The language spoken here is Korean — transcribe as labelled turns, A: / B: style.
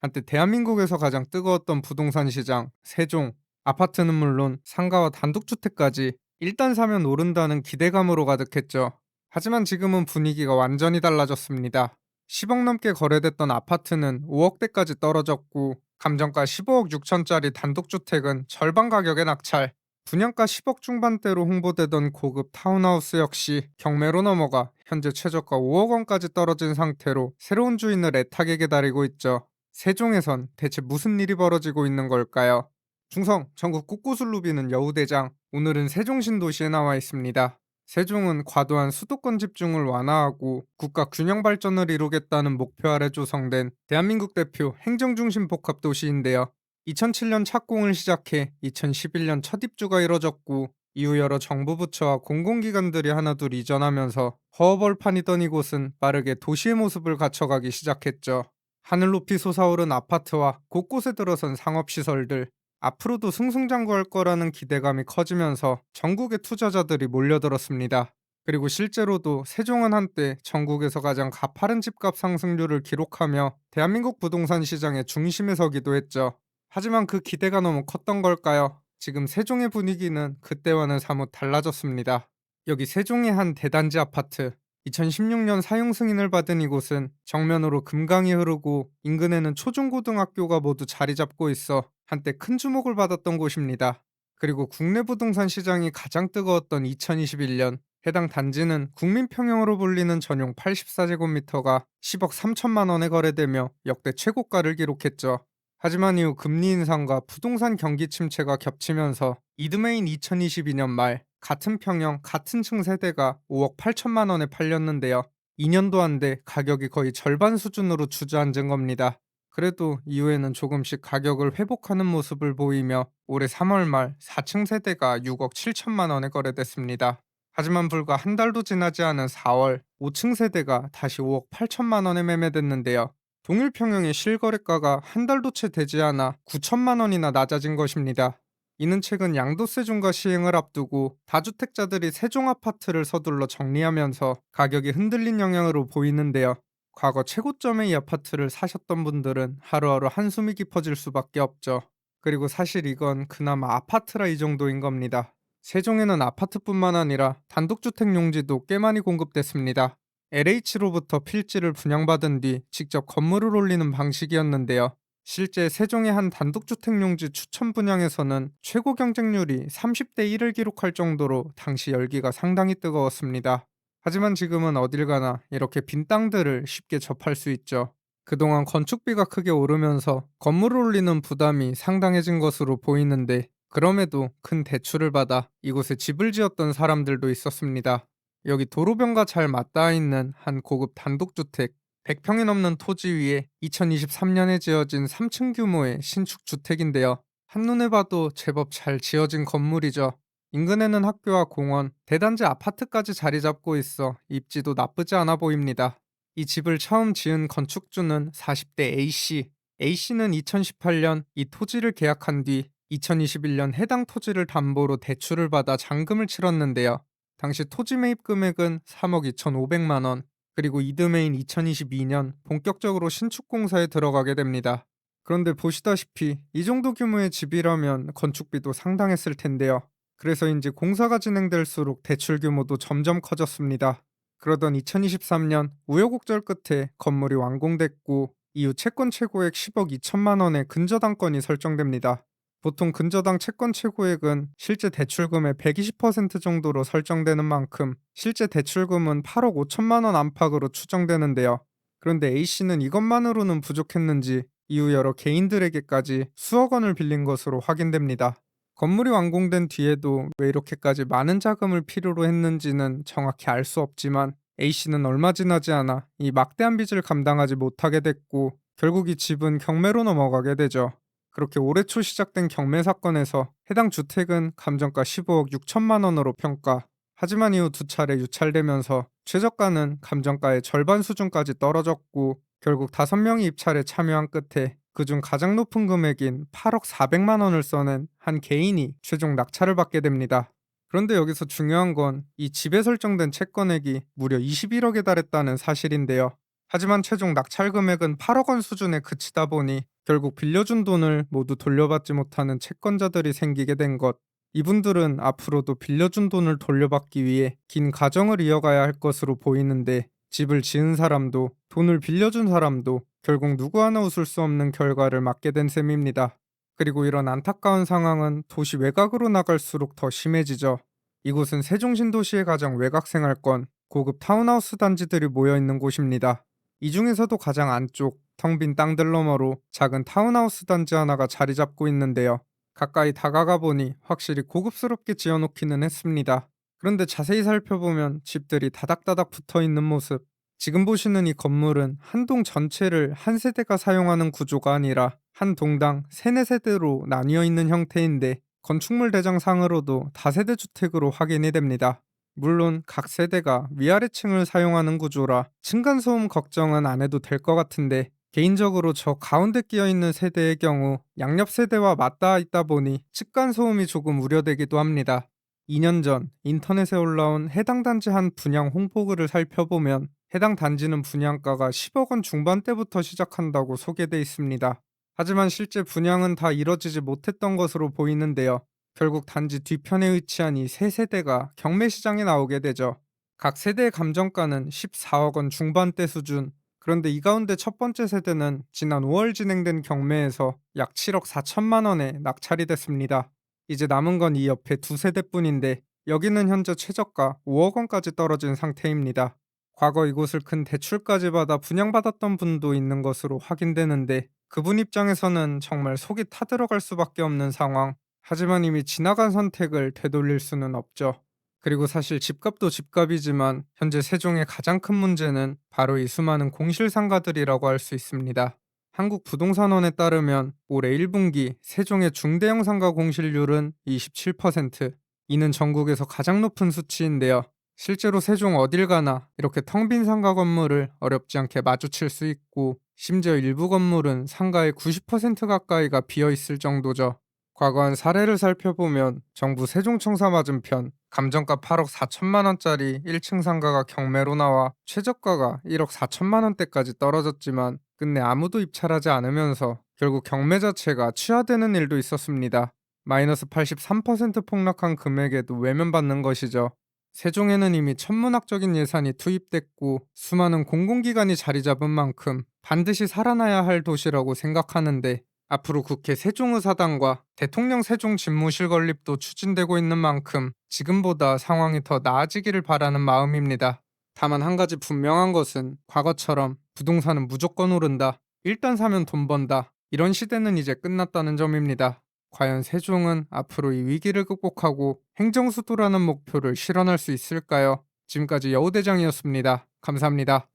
A: 한때 대한민국에서 가장 뜨거웠던 부동산 시장, 세종. 아파트는 물론 상가와 단독주택까지 일단 사면 오른다는 기대감으로 가득했죠. 하지만 지금은 분위기가 완전히 달라졌습니다. 10억 넘게 거래됐던 아파트는 5억대까지 떨어졌고, 감정가 15억 6천짜리 단독주택은 절반 가격에 낙찰. 분양가 10억 중반대로 홍보되던 고급 타운하우스 역시 경매로 넘어가 현재 최저가 5억 원까지 떨어진 상태로 새로운 주인을 애타게 기다리고 있죠. 세종에선 대체 무슨 일이 벌어지고 있는 걸까요? 충성, 전국 곳곳을 누비는 여우대장. 오늘은 세종신도시에 나와 있습니다. 세종은 과도한 수도권 집중을 완화하고 국가 균형 발전을 이루겠다는 목표 아래 조성된 대한민국 대표 행정중심 복합도시인데요. 2007년 착공을 시작해 2011년 첫 입주가 이뤄졌고, 이후 여러 정부 부처와 공공기관들이 하나둘 이전하면서 허허벌판이던 이곳은 빠르게 도시의 모습을 갖춰가기 시작했죠. 하늘 높이 솟아오른 아파트와 곳곳에 들어선 상업시설들, 앞으로도 승승장구할 거라는 기대감이 커지면서 전국의 투자자들이 몰려들었습니다. 그리고 실제로도 세종은 한때 전국에서 가장 가파른 집값 상승률을 기록하며 대한민국 부동산 시장의 중심에 서기도 했죠. 하지만 그 기대가 너무 컸던 걸까요? 지금 세종의 분위기는 그때와는 사뭇 달라졌습니다. 여기 세종의 한 대단지 아파트. 2016년 사용 승인을 받은 이곳은 정면으로 금강이 흐르고 인근에는 초중고등학교가 모두 자리 잡고 있어 한때 큰 주목을 받았던 곳입니다. 그리고 국내 부동산 시장이 가장 뜨거웠던 2021년, 해당 단지는 국민평형으로 불리는 전용 84제곱미터가 10억 3천만 원에 거래되며 역대 최고가를 기록했죠. 하지만 이후 금리 인상과 부동산 경기 침체가 겹치면서 이듬해인 2022년 말 같은 평형 같은 층 세대가 5억 8천만 원에 팔렸는데요. 2년도 안 돼 가격이 거의 절반 수준으로 주저앉은 겁니다. 그래도 이후에는 조금씩 가격을 회복하는 모습을 보이며 올해 3월 말 4층 세대가 6억 7천만 원에 거래됐습니다. 하지만 불과 한 달도 지나지 않은 4월 5층 세대가 다시 5억 8천만 원에 매매됐는데요. 동일 평형의 실거래가가 한 달도 채 되지 않아 9천만 원이나 낮아진 것입니다. 이는 최근 양도세 중과 시행을 앞두고 다주택자들이 세종 아파트를 서둘러 정리하면서 가격이 흔들린 영향으로 보이는데요. 과거 최고점의 이 아파트를 사셨던 분들은 하루하루 한숨이 깊어질 수밖에 없죠. 그리고 사실 이건 그나마 아파트라 이 정도인 겁니다. 세종에는 아파트뿐만 아니라 단독주택 용지도 꽤 많이 공급됐습니다. LH로부터 필지를 분양받은 뒤 직접 건물을 올리는 방식이었는데요. 실제 세종의 한 단독주택 용지 추천 분양에서는 최고 경쟁률이 30대 1을 기록할 정도로 당시 열기가 상당히 뜨거웠습니다. 하지만 지금은 어딜 가나 이렇게 빈 땅들을 쉽게 접할 수 있죠. 그동안 건축비가 크게 오르면서 건물을 올리는 부담이 상당해진 것으로 보이는데, 그럼에도 큰 대출을 받아 이곳에 집을 지었던 사람들도 있었습니다. 여기 도로변과 잘 맞닿아 있는 한 고급 단독주택, 100평이 넘는 토지 위에 2023년에 지어진 3층 규모의 신축 주택인데요. 한눈에 봐도 제법 잘 지어진 건물이죠. 인근에는 학교와 공원, 대단지 아파트까지 자리 잡고 있어 입지도 나쁘지 않아 보입니다. 이 집을 처음 지은 건축주는 40대 A씨. A씨는 2018년 이 토지를 계약한 뒤 2021년 해당 토지를 담보로 대출을 받아 잔금을 치렀는데요. 당시 토지 매입 금액은 3억 2,500만 원. 그리고 이듬해인 2022년 본격적으로 신축 공사에 들어가게 됩니다. 그런데 보시다시피 이 정도 규모의 집이라면 건축비도 상당했을 텐데요. 그래서인지 공사가 진행될수록 대출 규모도 점점 커졌습니다. 그러던 2023년 우여곡절 끝에 건물이 완공됐고, 이후 채권 최고액 10억 2천만 원의 근저당권이 설정됩니다. 보통 근저당 채권 최고액은 실제 대출금의 120% 정도로 설정되는 만큼 실제 대출금은 8억 5천만 원 안팎으로 추정되는데요. 그런데 A씨는 이것만으로는 부족했는지 이후 여러 개인들에게까지 수억 원을 빌린 것으로 확인됩니다. 건물이 완공된 뒤에도 왜 이렇게까지 많은 자금을 필요로 했는지는 정확히 알 수 없지만, A씨는 얼마 지나지 않아 이 막대한 빚을 감당하지 못하게 됐고, 결국 이 집은 경매로 넘어가게 되죠. 그렇게 올해 초 시작된 경매 사건에서 해당 주택은 감정가 15억 6천만 원으로 평가. 하지만 이후 두 차례 유찰되면서 최저가는 감정가의 절반 수준까지 떨어졌고, 결국 5명이 입찰에 참여한 끝에 그중 가장 높은 금액인 8억 4백만 원을 써낸 한 개인이 최종 낙찰을 받게 됩니다. 그런데 여기서 중요한 건 이 집에 설정된 채권액이 무려 21억에 달했다는 사실인데요. 하지만 최종 낙찰 금액은 8억 원 수준에 그치다 보니 결국 빌려준 돈을 모두 돌려받지 못하는 채권자들이 생기게 된 것. 이분들은 앞으로도 빌려준 돈을 돌려받기 위해 긴 과정을 이어가야 할 것으로 보이는데, 집을 지은 사람도 돈을 빌려준 사람도 결국 누구 하나 웃을 수 없는 결과를 맞게 된 셈입니다. 그리고 이런 안타까운 상황은 도시 외곽으로 나갈수록 더 심해지죠. 이곳은 세종신도시의 가장 외곽 생활권, 고급 타운하우스 단지들이 모여 있는 곳입니다. 이 중에서도 가장 안쪽, 텅 빈 땅들 너머로 작은 타운하우스 단지 하나가 자리 잡고 있는데요. 가까이 다가가 보니 확실히 고급스럽게 지어놓기는 했습니다. 그런데 자세히 살펴보면 집들이 다닥다닥 붙어 있는 모습. 지금 보시는 이 건물은 한 동 전체를 한 세대가 사용하는 구조가 아니라 한 동당 3-4세대로 나뉘어 있는 형태인데, 건축물 대장상으로도 다세대 주택으로 확인이 됩니다. 물론 각 세대가 위아래층을 사용하는 구조라 층간소음 걱정은 안 해도 될 것 같은데, 개인적으로 저 가운데 끼어 있는 세대의 경우 양옆 세대와 맞닿아 있다 보니 층간소음이 조금 우려되기도 합니다. 2년 전 인터넷에 올라온 해당 단지 한 분양 홍보글을 살펴보면 해당 단지는 분양가가 10억 원 중반대부터 시작한다고 소개돼 있습니다. 하지만 실제 분양은 다 이뤄지지 못했던 것으로 보이는데요. 결국 단지 뒤편에 위치한 이 세 세대가 경매 시장에 나오게 되죠. 각 세대의 감정가는 14억 원 중반대 수준. 그런데 이 가운데 첫 번째 세대는 지난 5월 진행된 경매에서 약 7억 4천만 원에 낙찰이 됐습니다. 이제 남은 건 이 옆에 두 세대뿐인데, 여기는 현재 최저가 5억 원까지 떨어진 상태입니다. 과거 이곳을 큰 대출까지 받아 분양받았던 분도 있는 것으로 확인되는데, 그분 입장에서는 정말 속이 타들어갈 수밖에 없는 상황. 하지만 이미 지나간 선택을 되돌릴 수는 없죠. 그리고 사실 집값도 집값이지만 현재 세종의 가장 큰 문제는 바로 이 수많은 공실상가들이라고 할 수 있습니다. 한국부동산원에 따르면 올해 1분기 세종의 중대형 상가 공실률은 27%. 이는 전국에서 가장 높은 수치인데요. 실제로 세종 어딜 가나 이렇게 텅 빈 상가 건물을 어렵지 않게 마주칠 수 있고, 심지어 일부 건물은 상가의 90% 가까이가 비어 있을 정도죠. 과거 한 사례를 살펴보면 정부 세종청사 맞은편 감정가 8억 4천만 원짜리 1층 상가가 경매로 나와 최저가가 1억 4천만 원대까지 떨어졌지만 끝내 아무도 입찰하지 않으면서 결국 경매 자체가 취하되는 일도 있었습니다. 마이너스 83% 폭락한 금액에도 외면받는 것이죠. 세종에는 이미 천문학적인 예산이 투입됐고 수많은 공공기관이 자리 잡은 만큼 반드시 살아나야 할 도시라고 생각하는데, 앞으로 국회 세종의사당과 대통령 세종집무실 건립도 추진되고 있는 만큼 지금보다 상황이 더 나아지기를 바라는 마음입니다. 다만 한 가지 분명한 것은 과거처럼 부동산은 무조건 오른다, 일단 사면 돈 번다, 이런 시대는 이제 끝났다는 점입니다. 과연 세종은 앞으로 이 위기를 극복하고 행정수도라는 목표를 실현할 수 있을까요? 지금까지 여우대장이었습니다. 감사합니다.